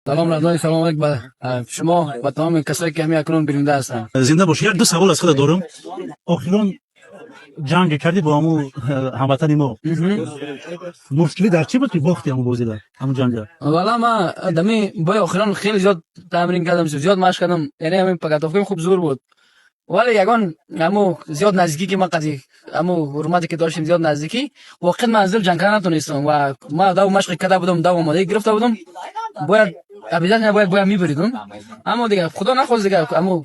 سلام رضای سلام علیک به شما و تمام کسایی که همین اکنون بیننده هستند. زنده باشی. یک دو سوال از خود دارم. آخرین جنگ کردی با همون هموطن ما. مشکلی در چی بود که باختی همون بازی در همون جنگ؟ والا ما دمی با آخرین خیلی زیاد تمرین کردم، زیاد مشق کردم، یعنی همین پگاتوفکم خوب زور بود. ولی یگان همو زیاد نزدیکی که ما قضیه همو حرمتی که داشتیم زیاد نزدیکی واقعا منزل جنگ کردن نتونستم و ما داو مشق کرده بودم، داو آماده گرفته بودم، باید ابیدن باید میبریدم، اما دیگه خدا نخواست دیگه همو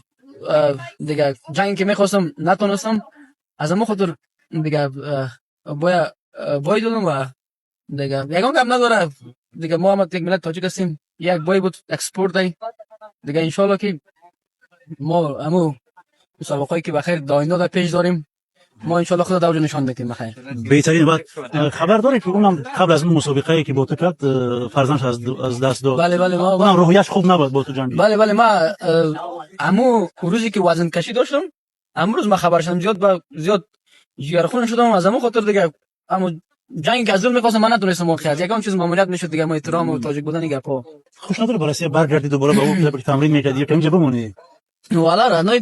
دیگه جنگی که میخواستم نتونستم، از همون خاطر دیگه باید دادم و دیگه یگان کم نداره دیگه. ما هم یک ملت تاجیک هستیم، یک بای بود اکسپورت دی دیگه، انشالله که ما همو مسابقه‌ای که بخیر داینده در پیش داریم، ما انشالله خدا دوجه نشان بدیم بخیر. بهترین بعد خبر داری که اونم قبل از اون مسابقه‌ای که با تو کرد فرزندش از دست داد. بله ما اونم روحیش خوب نبود با تو جنگ. بله ما همو روزی که وزن کشی داشتم امروز ما خبر شدم زیاد جگرخون شدم از همون خاطر دیگه، اما جنگ که از دل می‌خواستم من نتونستم واقعا یکم چیز ماموریت میشد دیگه، ما احترام و تاجیک بودن گپا. خوش نداره برای برگردی دوباره با اون تمرین می‌کردی که اینجا بمونی. والا رانوی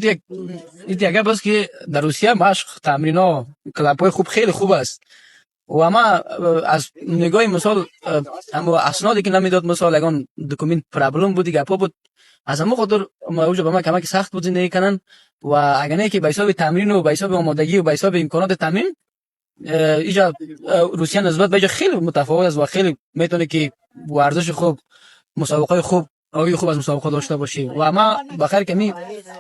دیگه بس که در روسیه مشق تمرین‌ها کلاب‌های خوب خیلی خوب است و ما از نگاه مثال اما اسنادی که نمیداد مثال اگه دکومنت پرابلم بود گپا بود، از همون خاطر ما اوج به ما کمک سخت بود زندگی کردن و اگه نه که به حساب تمرین و به حساب آمادگی و به حساب امکانات تمرین اینجا روسیه نسبت به خیلی متفاوت است و خیلی میتونه که ورزش خوب، مسابقات خوب، آگاهی خوب از مسابقات داشته باشی و ما بخیر کمی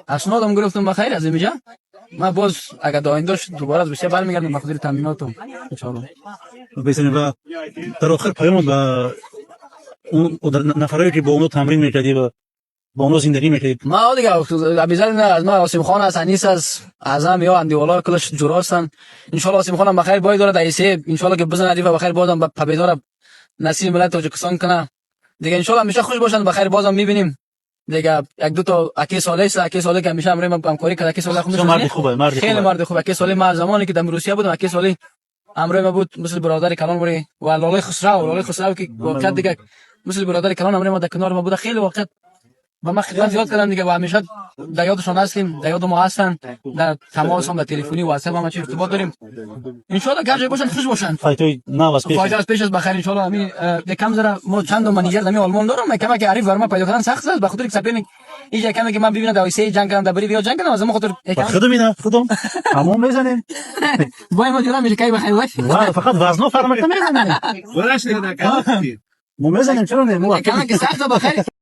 اسنادم گرفتم بخیر از اینجا. ما باز اگه داینداش دوباره از روسیه برمیگردم به خاطر تمریناتم ان شاء الله. بسیار و در آخر پیام با اون نفرایی که با اونو تمرین میکردی و با اونو زندگی میکردی. ما دیگه ابیزن از ما واسیم خان از انیس از اعظم یا اندیوالا کلش جورا هستن، ان شاء الله واسیم خانم بخیر باید داره دایسه ان شاء الله که بزنه دیگه بخیر بازم پبیدار نصیب ملت تاجیکستان کنه دیگه، ان شاء الله همیشه خوش باشن بخیر بازم میبینیم دیگه. یک دو تا اکی ساله که همیشه امروز همکاری کرد، اکی ساله خوبه خیلی مرد خوبه. اکی ساله ما زمانی که در روسیه بودم اکی ساله امروز ما بود مثل برادر کلان بودی و لاله خسرو که واقعا دیگه مثل برادر کلان امروز ما در کنار ما بود، خیلی واقعا با ما خدمت زیاد کردن دیگه و همیشه در یادشون هستیم، در یاد ما هستن، در تماس هم در تلفنی و واتساپ هم چه ارتباط داریم. ان شاء الله گرجه باشن خوش باشن. فایتوی نو از پیش از بخیر ان شاء الله. همین یکم زرا ما چند تا منیجر دمی آلمان دارم، کما که عارف ورما پیدا کردن سخت است، بخاطر که سپین اینجا کما که من ببینم دویسه جنگ کردم دبری بیا جنگ کردم از ما خاطر خودم همون میزنیم وای ما دیدم میشه کی بخیر وای فقط وزنو فرق میکنه. ما میزنیم چرا نه ما کما که سخت بخیر